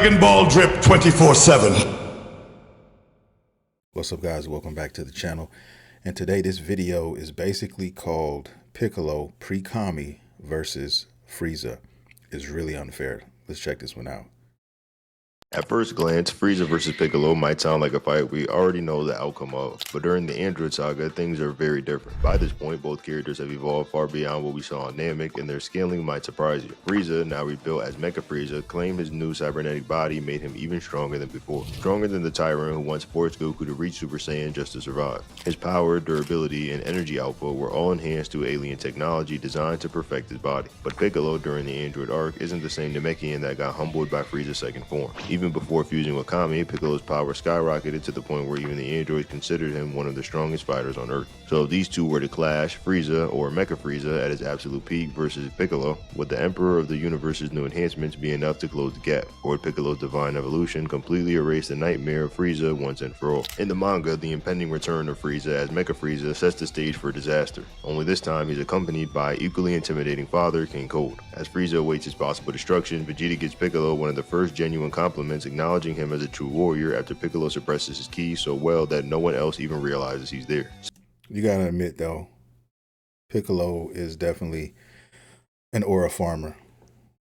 Dragon Ball Drip 24/7. What's up, guys? Welcome back to the channel. And today this video is basically called Piccolo Pre-Kami versus Frieza. It's really unfair. Let's check this one out. At first glance, Frieza vs. Piccolo might sound like a fight we already know the outcome of, but during the Android saga, things are very different. By this point, both characters have evolved far beyond what we saw on Namek, and their scaling might surprise you. Frieza, now rebuilt as Mecha Frieza, claimed his new cybernetic body made him even stronger than before. Stronger than the Tyrant who once forced Goku to reach Super Saiyan just to survive. His power, durability, and energy output were all enhanced through alien technology designed to perfect his body. But Piccolo, during the Android arc, isn't the same Namekian that got humbled by Frieza's second form. Even before fusing with Kami, Piccolo's power skyrocketed to the point where even the androids considered him one of the strongest fighters on Earth. So if these two were to clash, Frieza, or Mecha Frieza, at his absolute peak versus Piccolo, would the Emperor of the Universe's new enhancements be enough to close the gap? Or would Piccolo's divine evolution completely erase the nightmare of Frieza once and for all? In the manga, the impending return of Frieza as Mecha Frieza sets the stage for disaster. Only this time, he's accompanied by equally intimidating father, King Cold. As Frieza awaits his possible destruction, Vegeta gives Piccolo one of the first genuine compliments, acknowledging him as a true warrior after Piccolo suppresses his ki so well that no one else even realizes he's there. You gotta admit though, Piccolo is definitely an aura farmer.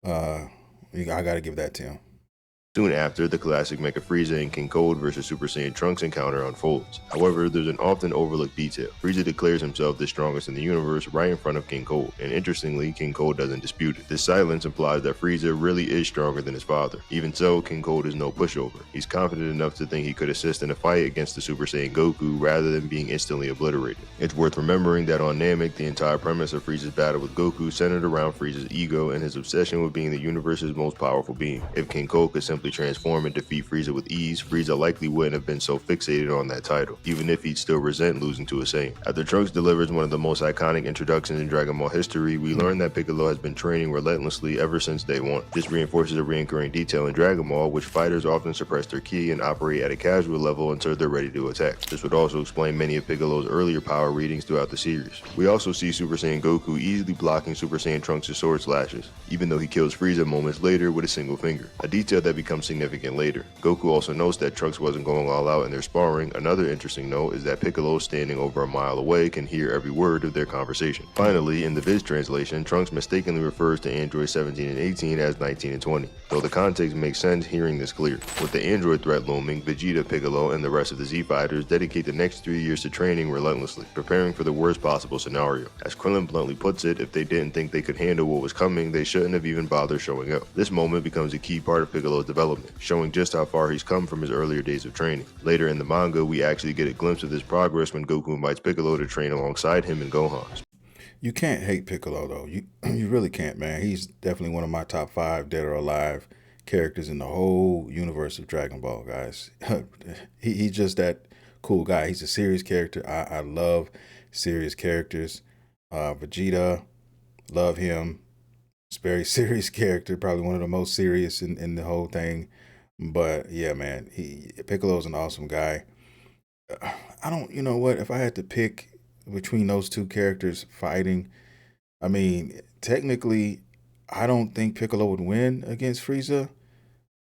I gotta give that to him. Soon after, the classic Mecha Frieza and King Cold vs. Super Saiyan Trunks encounter unfolds. However, there's an often overlooked detail. Frieza declares himself the strongest in the universe right in front of King Cold, and interestingly, King Cold doesn't dispute it. This silence implies that Frieza really is stronger than his father. Even so, King Cold is no pushover. He's confident enough to think he could assist in a fight against the Super Saiyan Goku rather than being instantly obliterated. It's worth remembering that on Namek, the entire premise of Frieza's battle with Goku centered around Frieza's ego and his obsession with being the universe's most powerful being. If King Cold could simply transform and defeat Frieza with ease, Frieza likely wouldn't have been so fixated on that title, even if he'd still resent losing to a Saiyan. After Trunks delivers one of the most iconic introductions in Dragon Ball history, we learn that Piccolo has been training relentlessly ever since day one. This reinforces a recurring detail in Dragon Ball, which fighters often suppress their ki and operate at a casual level until they're ready to attack. This would also explain many of Piccolo's earlier power readings throughout the series. We also see Super Saiyan Goku easily blocking Super Saiyan Trunks' sword slashes, even though he kills Frieza moments later with a single finger, a detail that becomes significant later. Goku also notes that Trunks wasn't going all out in their sparring. Another interesting note is that Piccolo, standing over a mile away, can hear every word of their conversation. Finally, in the Viz translation, Trunks mistakenly refers to androids 17 and 18 as 19 and 20, though the context makes sense hearing this clear. With the android threat looming, Vegeta, Piccolo, and the rest of the Z fighters dedicate the next 3 years to training relentlessly, preparing for the worst possible scenario. As Krillin bluntly puts it, if they didn't think they could handle what was coming, they shouldn't have even bothered showing up. This moment becomes a key part of Piccolo's development, showing just how far he's come from his earlier days of training. Later in the manga, we actually get a glimpse of this progress when Goku invites Piccolo to train alongside him and Gohan. You can't hate Piccolo though. You really can't, man. He's definitely one of my top 5 dead or alive characters in the whole universe of Dragon Ball, guys. He's just that cool guy. He's a serious character. I love serious characters. Vegeta, love him. It's a very serious character, probably one of the most serious in the whole thing. But yeah, man, Piccolo's an awesome guy. You know what, if I had to pick between those two characters fighting, I mean, technically, I don't think Piccolo would win against Frieza.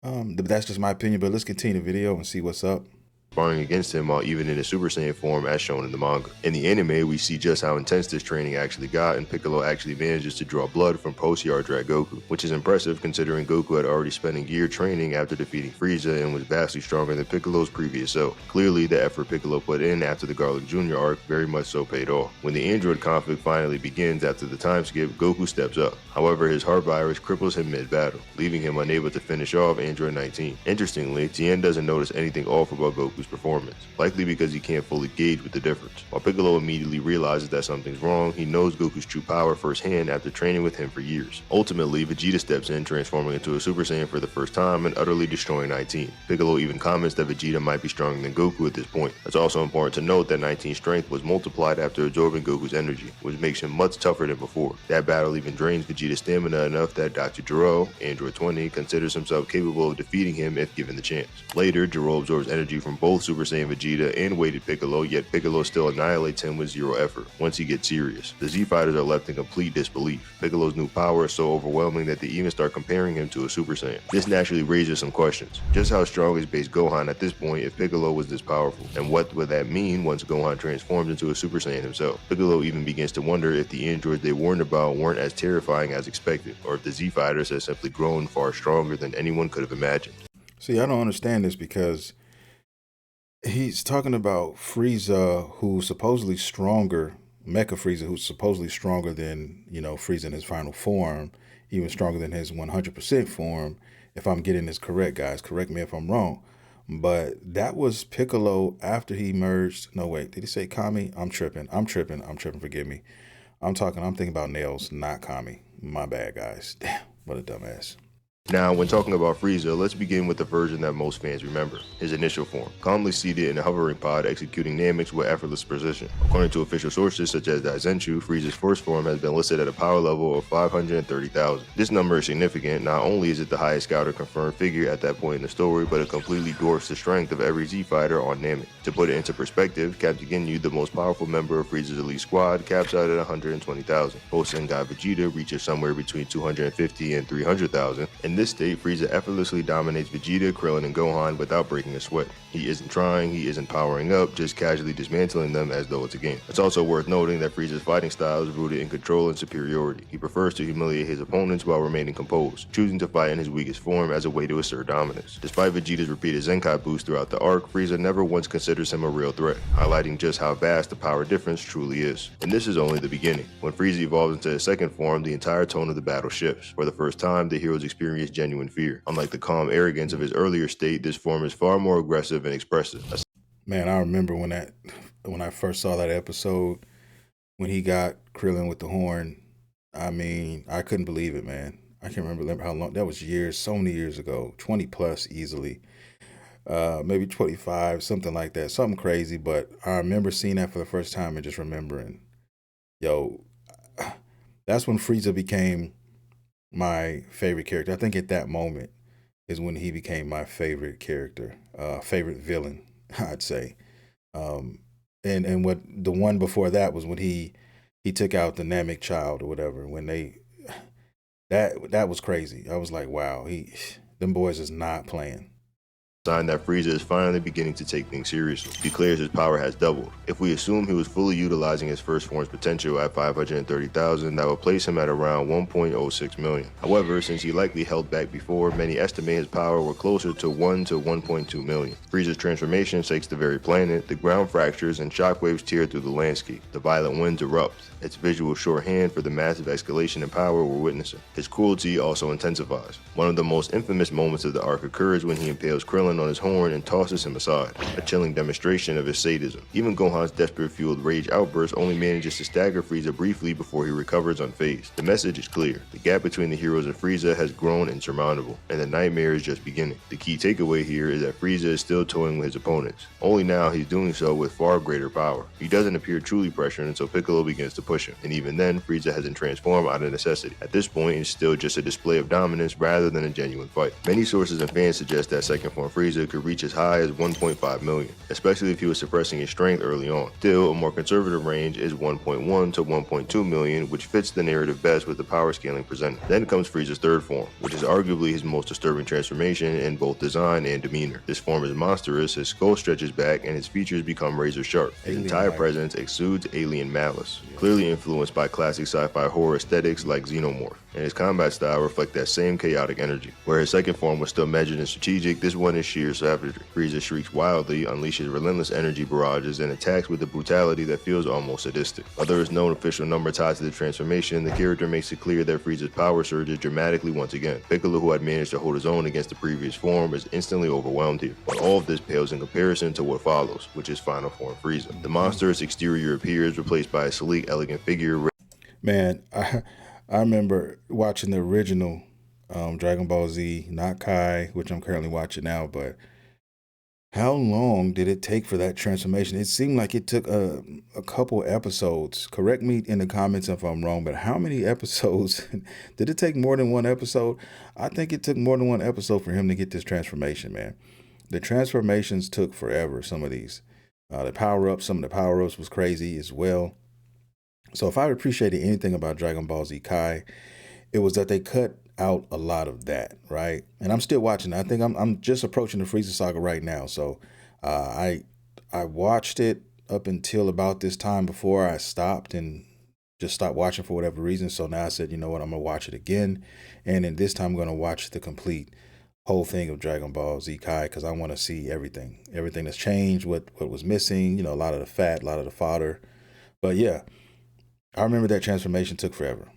That's just my opinion, but let's continue the video and see what's up. Sparring against him while even in his Super Saiyan form as shown in the manga. In the anime, we see just how intense this training actually got, and Piccolo actually manages to draw blood from post-Yardrat Goku, which is impressive considering Goku had already spent a year training after defeating Frieza and was vastly stronger than Piccolo's previous self. Clearly, the effort Piccolo put in after the Garlic Jr. arc very much so paid off. When the android conflict finally begins after the time skip, Goku steps up. However, his heart virus cripples him mid-battle, leaving him unable to finish off Android 19. Interestingly, Tien doesn't notice anything off about Goku's performance, likely because he can't fully gauge with the difference. While Piccolo immediately realizes that something's wrong, he knows Goku's true power firsthand after training with him for years. Ultimately, Vegeta steps in, transforming into a Super Saiyan for the first time and utterly destroying 19. Piccolo even comments that Vegeta might be stronger than Goku at this point. It's also important to note that 19's strength was multiplied after absorbing Goku's energy, which makes him much tougher than before. That battle even drains Vegeta's stamina enough that Dr. Gero, Android 20, considers himself capable of defeating him if given the chance. Later, Gero absorbs energy from both both Super Saiyan Vegeta and weighted Piccolo, yet Piccolo still annihilates him with zero effort once he gets serious. The Z Fighters are left in complete disbelief. Piccolo's new power is so overwhelming that they even start comparing him to a Super Saiyan. This naturally raises some questions. Just how strong is base Gohan at this point if Piccolo was this powerful? And what would that mean once Gohan transforms into a Super Saiyan himself? Piccolo even begins to wonder if the androids they warned about weren't as terrifying as expected, or if the Z Fighters have simply grown far stronger than anyone could have imagined. See, I don't understand this because he's talking about Frieza, who's supposedly stronger, Mecha Frieza, who's supposedly stronger than, Frieza in his final form, even stronger than his 100% form. If I'm getting this correct, guys, correct me if I'm wrong. But that was Piccolo after he merged. No, wait, did he say Kami? I'm tripping, forgive me. I'm thinking about Nails, not Kami. My bad, guys. Damn, what a dumbass. Now, when talking about Frieza, let's begin with the version that most fans remember, his initial form, calmly seated in a hovering pod executing Nameks with effortless precision. According to official sources such as Daizenshu, Frieza's first form has been listed at a power level of 530,000. This number is significant. Not only is it the highest scouter confirmed figure at that point in the story, but it completely dwarfs the strength of every Z fighter on Namek. To put it into perspective, Captain Ginyu, the most powerful member of Frieza's elite squad, caps out at 120,000. Post Sengai Vegeta reaches somewhere between 250 and 300,000. In this state, Frieza effortlessly dominates Vegeta, Krillin, and Gohan without breaking a sweat. He isn't trying, he isn't powering up, just casually dismantling them as though it's a game. It's also worth noting that Frieza's fighting style is rooted in control and superiority. He prefers to humiliate his opponents while remaining composed, choosing to fight in his weakest form as a way to assert dominance. Despite Vegeta's repeated Zenkai boosts throughout the arc, Frieza never once considers him a real threat, highlighting just how vast the power difference truly is. And this is only the beginning. When Frieza evolves into his second form, the entire tone of the battle shifts. For the first time, the heroes experience genuine fear. Unlike the calm arrogance of his earlier state, this form is far more aggressive and expressive. Man, I remember when I first saw that episode, when he got Krillin with the horn. I mean, I couldn't believe it, man. I can't remember how long, that was years, so many years ago, 20 plus easily. Maybe 25, something like that, something crazy. But I remember seeing that for the first time and just remembering, that's when Frieza became my favorite character. I think at that moment is when he became my favorite character, favorite villain, I'd say. And what the one before that was when he took out the Namek child or whatever. When that was crazy. I was like, wow, them boys is not playing. Sign that Frieza is finally beginning to take things seriously. He declares his power has doubled. If we assume he was fully utilizing his first form's potential at 530,000, that would place him at around 1.06 million. However, since he likely held back before, many estimate his power were closer to 1 to 1.2 million. Frieza's transformation shakes the very planet, the ground fractures, and shockwaves tear through the landscape. The violent winds erupt. It's visual shorthand for the massive escalation in power we're witnessing. His cruelty also intensifies. One of the most infamous moments of the arc occurs when he impales Krillin on his horn and tosses him aside, a chilling demonstration of his sadism. Even Gohan's desperate-fueled rage outburst only manages to stagger Frieza briefly before he recovers unfazed. The message is clear. The gap between the heroes and Frieza has grown insurmountable, and the nightmare is just beginning. The key takeaway here is that Frieza is still toying with his opponents. Only now he's doing so with far greater power. He doesn't appear truly pressured until Piccolo begins to push him, and even then, Frieza hasn't transformed out of necessity. At this point, it's still just a display of dominance rather than a genuine fight. Many sources and fans suggest that second form Frieza could reach as high as 1.5 million, especially if he was suppressing his strength early on. Still, a more conservative range is 1.1 to 1.2 million, which fits the narrative best with the power scaling presented. Then comes Frieza's third form, which is arguably his most disturbing transformation in both design and demeanor. This form is monstrous, his skull stretches back, and his features become razor sharp. His entire presence exudes alien malice, clearly influenced by classic sci-fi horror aesthetics like Xenomorph, and his combat style reflects that same chaotic energy. Where his second form was still measured and strategic, this one is sheer savagery. Frieza shrieks wildly, unleashes relentless energy barrages, and attacks with a brutality that feels almost sadistic. While there is no official number tied to the transformation, the character makes it clear that Frieza's power surges dramatically once again. Piccolo, who had managed to hold his own against the previous form, is instantly overwhelmed here. But all of this pales in comparison to what follows, which is final form Frieza. The monstrous exterior appears, replaced by a sleek, elegant figure. Man, I remember watching the original Dragon Ball Z, not Kai, which I'm currently watching now, but how long did it take for that transformation? It seemed like it took a couple episodes. Correct me in the comments if I'm wrong, but how many episodes? Did it take more than one episode? I think it took more than one episode for him to get this transformation, man. The transformations took forever. Some of these, some of the power ups was crazy as well. So if I appreciated anything about Dragon Ball Z Kai, it was that they cut out a lot of that, right? And I'm still watching. I think I'm just approaching the Frieza saga right now. So I watched it up until about this time before I stopped and just stopped watching for whatever reason. So now I said, you know what, I'm gonna watch it again, and then this time I'm gonna watch the complete whole thing of Dragon Ball Z Kai because I want to see everything that's changed, what was missing, a lot of the fat, a lot of the fodder. But yeah, I remember that transformation took forever.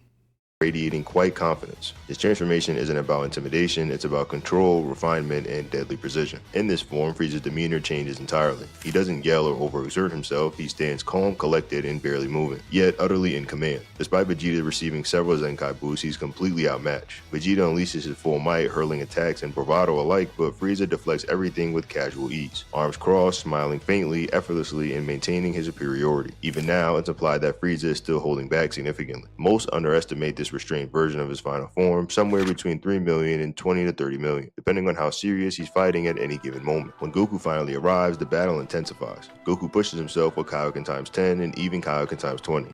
Radiating quite confidence. His transformation isn't about intimidation, it's about control, refinement, and deadly precision. In this form, Frieza's demeanor changes entirely. He doesn't yell or overexert himself, he stands calm, collected, and barely moving, yet utterly in command. Despite Vegeta receiving several Zenkai boosts, he's completely outmatched. Vegeta unleashes his full might, hurling attacks and bravado alike, but Frieza deflects everything with casual ease. Arms crossed, smiling faintly, effortlessly, and maintaining his superiority. Even now, it's implied that Frieza is still holding back significantly. Most underestimate this restrained version of his final form, somewhere between 3 million and 20 to 30 million, depending on how serious he's fighting at any given moment. When Goku finally arrives, the battle intensifies. Goku pushes himself with Kaioken times 10 and even Kaioken times 20.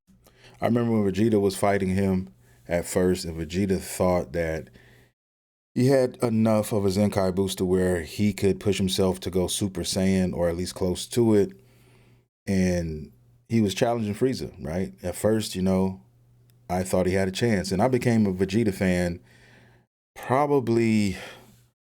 I remember when Vegeta was fighting him at first, and Vegeta thought that he had enough of a Zenkai boost to where he could push himself to go Super Saiyan, or at least close to it, and he was challenging Frieza, right? At first, I thought he had a chance. And I became a Vegeta fan probably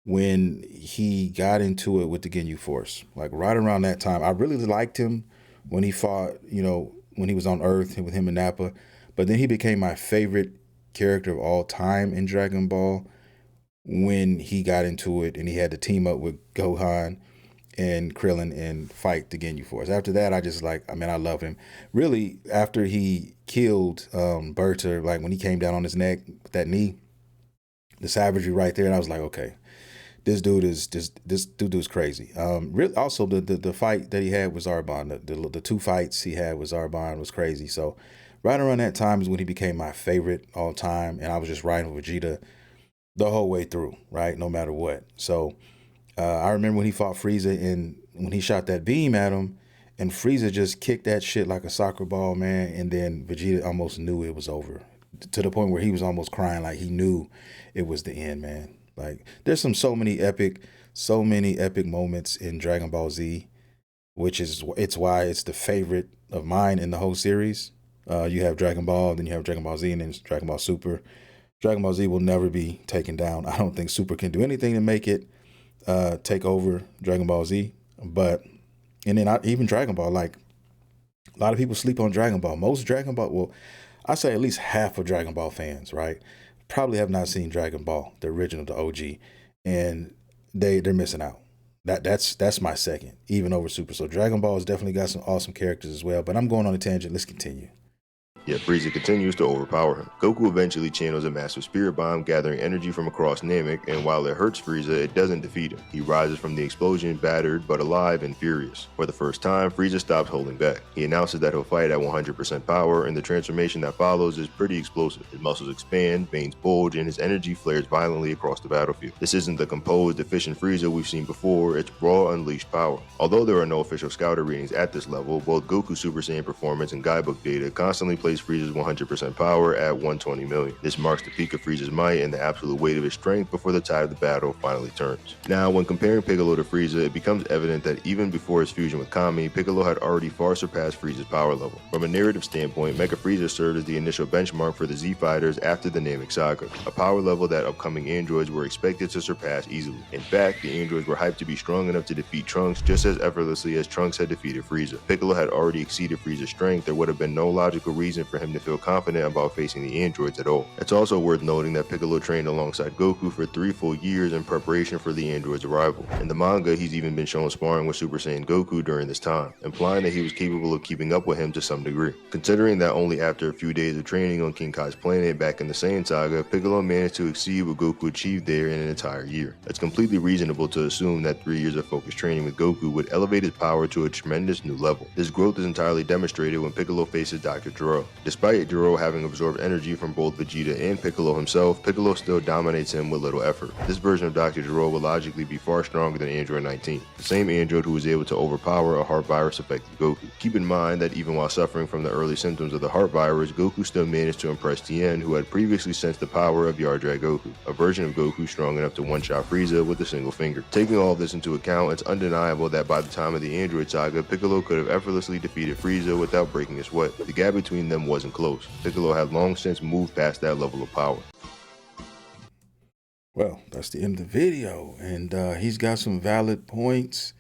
when he got into it with the Ginyu Force. Like right around that time. I really liked him when he fought, when he was on Earth with him and Nappa. But then he became my favorite character of all time in Dragon Ball when he got into it and he had to team up with Gohan and Krillin and fight the Ginyu Force. After that, I love him. Really, after he killed Berta, like when he came down on his neck with that knee, the savagery right there, and I was like, okay, this dude is crazy. Also, the fight that he had with Zarbon, the two fights he had with Zarbon was crazy. So right around that time is when he became my favorite all time, and I was just riding with Vegeta the whole way through, right, no matter what. So I remember when he fought Frieza and when he shot that beam at him and Frieza just kicked that shit like a soccer ball, man. And then Vegeta almost knew it was over to the point where he was almost crying. Like he knew it was the end, man. Like there's so many epic moments in Dragon Ball Z, it's why it's the favorite of mine in the whole series. You have Dragon Ball, then you have Dragon Ball Z, and then Dragon Ball Super. Dragon Ball Z will never be taken down. I don't think Super can do anything to make it take over Dragon Ball Z, and then even Dragon Ball, like a lot of people sleep on Dragon Ball. Most Dragon Ball, well, I say at least half of Dragon Ball fans, right, probably have not seen Dragon Ball, the original, the OG, and they're missing out. That's my second, even over Super. So Dragon Ball has definitely got some awesome characters as well. But I'm going on a tangent. Let's continue. Yet Frieza continues to overpower him. Goku eventually channels a massive spirit bomb, gathering energy from across Namek, and while it hurts Frieza, it doesn't defeat him. He rises from the explosion, battered, but alive and furious. For the first time, Frieza stops holding back. He announces that he'll fight at 100% power, and the transformation that follows is pretty explosive. His muscles expand, veins bulge, and his energy flares violently across the battlefield. This isn't the composed, efficient Frieza we've seen before, it's raw, unleashed power. Although there are no official scouter readings at this level, both Goku Super Saiyan Performance and guidebook data constantly place Frieza's 100% power at 120 million. This marks the peak of Frieza's might and the absolute weight of his strength before the tide of the battle finally turns. Now, when comparing Piccolo to Frieza, it becomes evident that even before his fusion with Kami, Piccolo had already far surpassed Frieza's power level. From a narrative standpoint, Mecha Frieza served as the initial benchmark for the Z fighters after the Namek saga, a power level that upcoming androids were expected to surpass easily. In fact, the androids were hyped to be strong enough to defeat Trunks just as effortlessly as Trunks had defeated Frieza. Piccolo had already exceeded Frieza's strength. There would have been no logical reason for him to feel confident about facing the androids at all. It's also worth noting that Piccolo trained alongside Goku for 3 full years in preparation for the android's arrival. In the manga, he's even been shown sparring with Super Saiyan Goku during this time, implying that he was capable of keeping up with him to some degree. Considering that only after a few days of training on King Kai's planet back in the Saiyan saga, Piccolo managed to exceed what Goku achieved there in an entire year. It's completely reasonable to assume that 3 years of focused training with Goku would elevate his power to a tremendous new level. This growth is entirely demonstrated when Piccolo faces Dr. Gero. Despite Gero having absorbed energy from both Vegeta and Piccolo himself, Piccolo still dominates him with little effort. This version of Dr. Gero will logically be far stronger than Android 19, the same android who was able to overpower a heart virus affected Goku. Keep in mind that even while suffering from the early symptoms of the heart virus, Goku still managed to impress Tien, who had previously sensed the power of Yardrat Goku, a version of Goku strong enough to one-shot Frieza with a single finger. Taking all of this into account, it's undeniable that by the time of the Android saga, Piccolo could have effortlessly defeated Frieza without breaking a sweat. The gap between them wasn't close. Piccolo had long since moved past that level of power. Well, that's the end of the video, and he's got some valid points.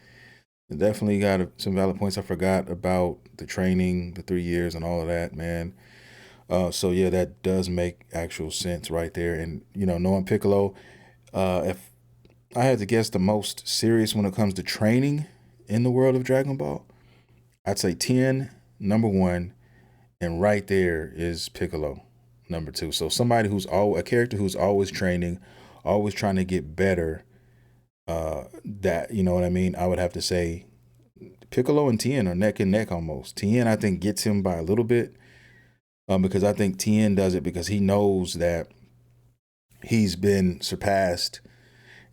Definitely got some valid points. I forgot about the training, the 3 years, and all of that, man. So yeah, that does make actual sense right there. And you know, knowing Piccolo, if I had to guess the most serious when it comes to training in the world of Dragon Ball, I'd say Tien, number 1, and right there is Piccolo, number 2. So somebody who's a character who's always training, always trying to get better. That, you know what I mean? I would have to say Piccolo and Tien are neck and neck almost. Tien, I think, gets him by a little bit, because I think Tien does it because he knows that he's been surpassed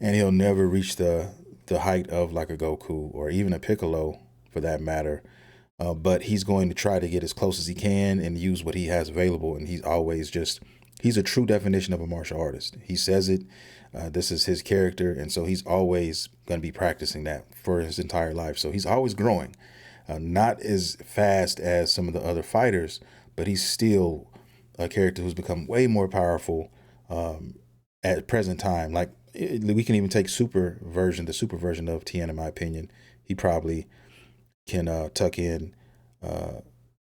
and he'll never reach the height of like a Goku or even a Piccolo for that matter. But he's going to try to get as close as he can and use what he has available. And he's always he's a true definition of a martial artist. He says it. This is his character. And so he's always going to be practicing that for his entire life. So he's always growing, not as fast as some of the other fighters, but he's still a character who's become way more powerful at present time. Like we can even take the super version of Tien, in my opinion. He probably can tuck in,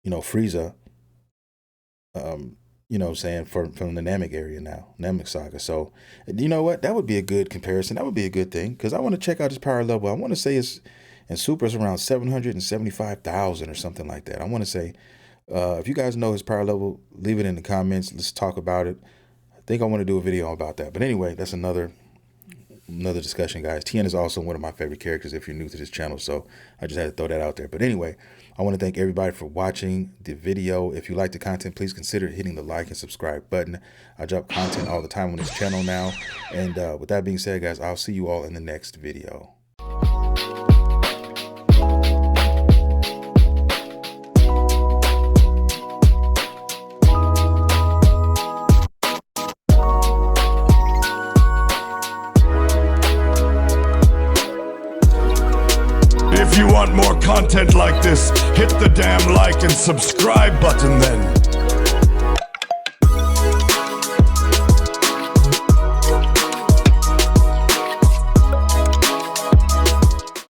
Frieza, saying from the Namek area now, Namek Saga. So, you know what? That would be a good comparison. That would be a good thing because I want to check out his power level. I want to say it's in Super it's around 775,000 or something like that. I want to say, if you guys know his power level, leave it in the comments. Let's talk about it. I think I want to do a video about that. But anyway, that's another discussion, guys. Tien is also one of my favorite characters if you're new to this channel, so I just had to throw that out there. But anyway, I want to thank everybody for watching the video. If you like the content, please consider hitting the like and subscribe button. I drop content all the time on this channel now. And with that being said, guys, I'll see you all in the next video. If you want more content like this, hit the damn like and subscribe button then.